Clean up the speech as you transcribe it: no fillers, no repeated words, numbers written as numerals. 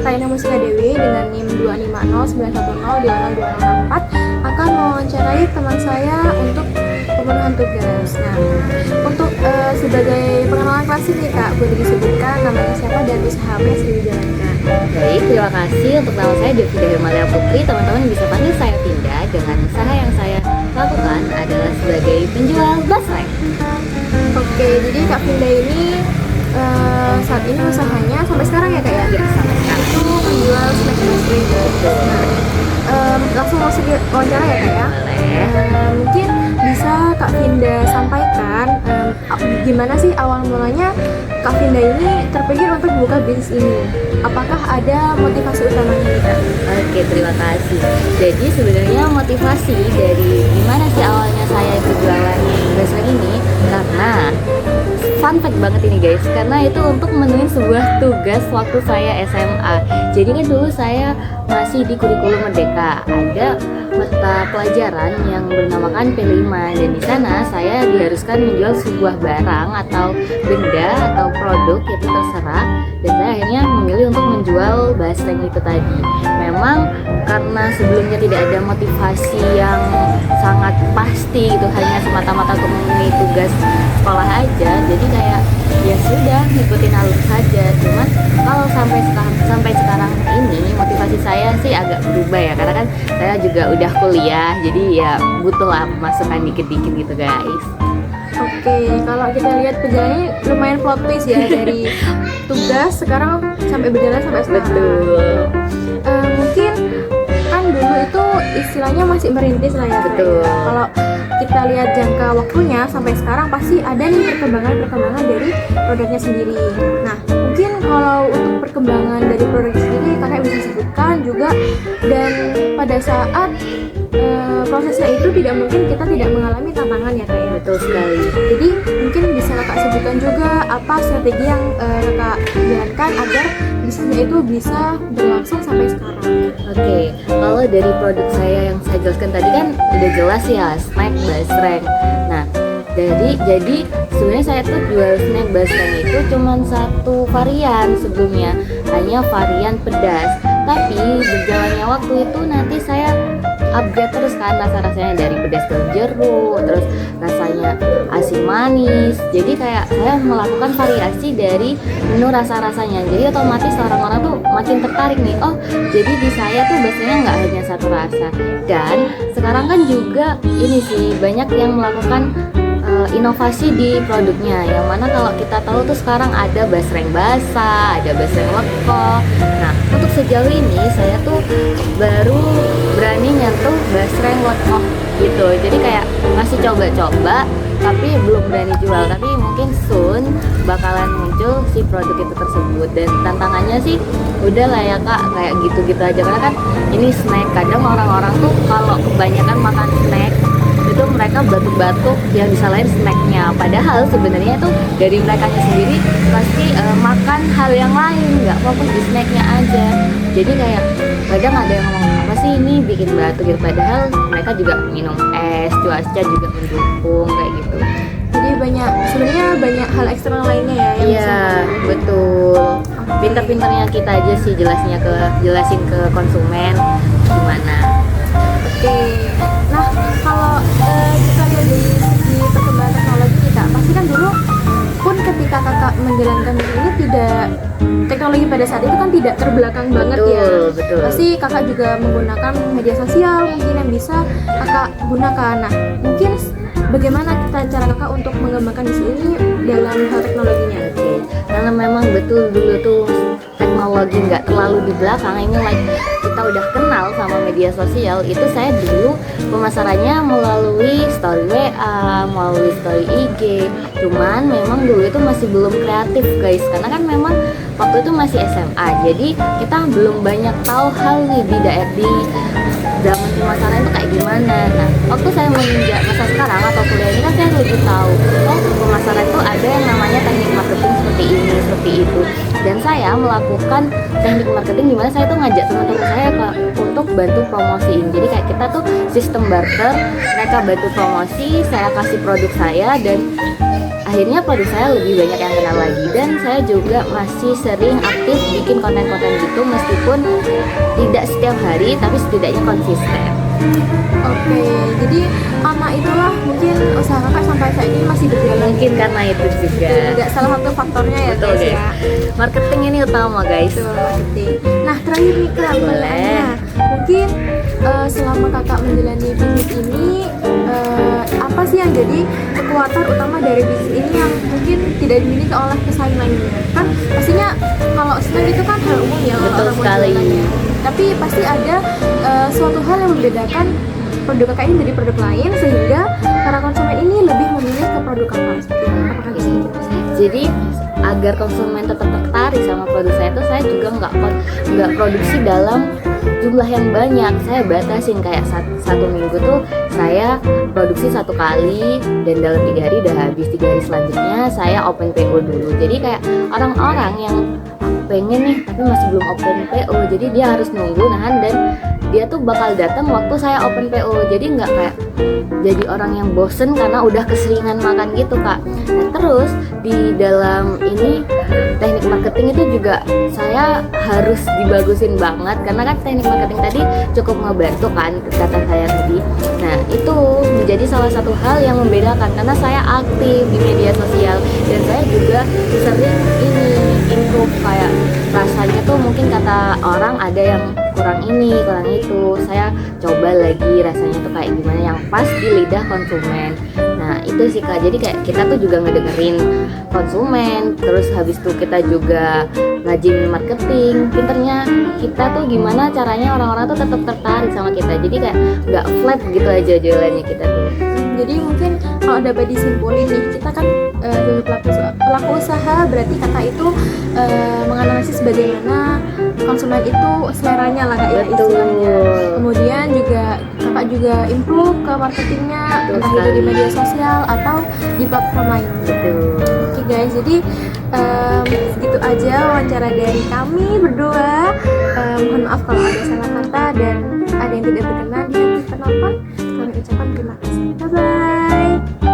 Raina Musika Dewi dengan NIM 25091020204 akan mewawancarai teman saya untuk pemenuhan tugas. Nah, untuk sebagai pengenalan klasik nih Kak, boleh disebutkan namanya siapa dan usaha apa yang sedang dijalankan? Baik, terima kasih. Untuk nama saya Devida Himalia Putri. Teman-teman bisa panggil saya Tinda. Dengan usaha yang saya lakukan adalah sebagai penjual basreng. Oke, jadi Kak Vinda ini saat ini usahanya sampai sekarang ya Kak ya? Ya, sampai sekarang. Itu menjual snack basreng. Langsung masuk ke wawancara ya Kak ya? Boleh. Mungkin bisa Kak Vinda sampaikan gimana sih awal mulanya Kak Vinda ini terpikir untuk buka bisnis ini? Apakah ada motivasi utamanya nih Kak? Oke, terima kasih. Jadi sebenarnya motivasi dari gimana sih awalnya saya itu jualan basreng ini, karena fun fact banget ini guys, karena itu untuk memenuhi sebuah tugas waktu saya SMA. Jadi kan dulu saya masih di kurikulum Merdeka, ada mata pelajaran yang bernamakan P5, dan di sana saya diharuskan menjual sebuah barang atau benda atau produk, itu terserah, dan saya akhirnya memilih untuk menjual basreng itu tadi. Memang karena sebelumnya tidak ada motivasi yang sangat pasti, itu hanya semata-mata untuk memenuhi tugas sekolah aja, jadi kayak ya sudah ngikutin alur saja. Cuman kalau sampai sekarang ini motivasi saya sih agak berubah ya, karena kan saya juga udah kuliah, jadi ya butuh lah masukan dikit-dikit gitu guys. Oke, kalau kita lihat perjalanannya lumayan plot twist ya dari tugas sekarang sampai berjalan sampai sekarang. Betul. Mungkin kan dulu itu istilahnya masih merintis lah ya. Betul. Kalau kita lihat jangka waktunya sampai sekarang pasti ada nih perkembangan dari produknya sendiri. Nah, mungkin kalau untuk perkembangan dari produk sendiri kakak bisa sebutkan juga, dan pada saat prosesnya itu tidak mungkin kita tidak mengalami tantangan ya Kak ya. Betul sekali. Jadi mungkin bisa kakak sebutkan juga apa strategi yang kakak jalankan agar bisnisnya itu bisa berlangsung sampai sekarang. Oke, kalau dari produk saya yang saya jelaskan tadi kan udah jelas ya, snack basreng. Nah, jadi sebenarnya saya tuh jual snack basreng itu cuma satu varian sebelumnya, hanya varian pedas. Tapi berjalannya waktu itu nanti saya upgrade terus kan rasa-rasanya, dari pedas ke jeruk, terus rasanya asin manis. Jadi kayak saya melakukan variasi dari menu rasa-rasanya. Jadi otomatis orang-orang tuh makin tertarik nih. Oh, jadi di saya tuh biasanya nggak hanya satu rasa. Dan sekarang kan juga ini sih banyak yang melakukan inovasi di produknya, yang mana kalau kita tahu tuh sekarang ada basreng basah, ada basreng leko. Nah, untuk sejauh ini saya tuh baru berani nyentuh basreng leko gitu. Jadi kayak masih coba-coba tapi belum berani jual, tapi mungkin soon bakalan muncul si produk itu tersebut. Dan tantangannya sih udah lah ya Kak, kayak gitu-gitu aja, karena kan ini snack. Kadang orang-orang tuh kalau kebanyakan makan snack itu mereka batuk-batuk yang disalahin snacknya, padahal sebenarnya itu dari mereka sendiri pasti makan hal yang lain, nggak fokus di snacknya aja. Jadi kayak kadang ada yang ngomong apa sih ini bikin batuk gitu, padahal mereka juga minum es, cuaca juga mendukung kayak gitu. Jadi sebenarnya banyak hal eksternal lainnya ya yang bisa. Iya, betul. Pinter-pinternya kita aja sih jelasin ke konsumen gimana. Oke. Nah, kalau kita lihat dari segi perkembangan teknologi nih Kak, pasti kan dulu pun ketika kakak menjalankan ini teknologi pada saat itu kan tidak terbelakang banget ya. Betul. Pasti kakak juga menggunakan media sosial mungkin yang bisa kakak gunakan. Nah, mungkin bagaimana cara kakak untuk mengembangkan bisnis ini dalam hal teknologinya? Oke, karena memang betul dulu tuh teknologi nggak terlalu di belakang, ini like kita udah kenal sama media sosial. Itu saya dulu pemasarannya melalui story WA, melalui story IG. Cuman memang dulu itu masih belum kreatif guys, karena kan memang waktu itu masih SMA, jadi kita belum banyak tahu hal nih di zaman pemasaran itu kayak gimana. Nah, waktu saya menginjak masa sekarang atau kuliah ini kan saya lebih tahu, oh pemasaran itu ada yang namanya teknik marketing seperti ini, seperti itu. Dan saya melakukan teknik marketing dimana saya tuh ngajak teman-teman saya untuk bantu promosiin. Jadi kayak kita tuh sistem barter, mereka bantu promosi, saya kasih produk saya, dan akhirnya produk saya lebih banyak yang kenal lagi, dan saya juga masih sering aktif bikin konten-konten gitu meskipun tidak setiap hari tapi setidaknya konsisten. Oke, jadi karena itulah mungkin usaha kakak sampai saat ini masih berjalan. Mungkin karena itu juga. Juga salah satu faktornya ya Betul, guys guys. ya. Marketing ini utama guys. Betul, marketing. Nah terakhir nih Kak, pertanyaannya mungkin selama kakak menjalani bisnis ini apa sih yang jadi kekuatan utama dari bisnis ini yang mungkin tidak dimiliki oleh pesaing lainnya? Kan pastinya kalau snack itu kan hal umum ya, Betul orang sekali. menjualkannya. Tapi pasti ada suatu hal yang membedakan produk kakak ini dari produk lain sehingga para konsumen ini lebih memilih ke produk kakak. Apakah bisa gitu? Jadi agar konsumen tetap tertarik sama produk saya tuh saya juga nggak produksi dalam jumlah yang banyak. Saya batasin kayak satu minggu tuh saya produksi 1 kali dan dalam 3 hari udah habis. 3 hari selanjutnya saya open PO dulu. Jadi kayak orang-orang yang pengen nih tapi masih belum open PO, jadi dia harus nunggu nahan, dan dia tuh bakal datang waktu saya open PO. Jadi nggak kayak jadi orang yang bosen karena udah keseringan makan gitu Kak. Nah terus di dalam ini teknik marketing itu juga saya harus dibagusin banget, karena kan teknik marketing tadi cukup ngebantu kan kata saya tadi. Nah itu menjadi salah satu hal yang membedakan karena saya aktif di media sosial dan saya juga sering ini improve, kayak rasanya tuh mungkin kata orang ada yang kurang ini kurang itu, saya coba lagi rasanya tuh kayak gimana yang pas di lidah konsumen. Nah itu sih Kak, jadi kayak kita tuh juga ngedengerin konsumen, terus habis itu kita juga ngajin marketing, pinternya kita tuh gimana caranya orang-orang tuh tetap tertarik sama kita, jadi kayak nggak flat gitu aja jualannya kita tuh. Jadi mungkin kalau dapat disimpulin nih, kita kan sebagai pelaku usaha, berarti kakak itu menganalisis bagaimana konsumen itu seleranya lah Kak ya, Betul. istilahnya. Kemudian juga kakak juga improve ke marketingnya, Betul entah itu di sekali. media sosial atau di platform lain. Betul. Oke guys, jadi segitu aja wawancara dari kami berdua. Mohon maaf kalau ada salah kata dan ada yang tidak berkenan di hati penonton. Kami ucapkan terima kasih. Bye bye.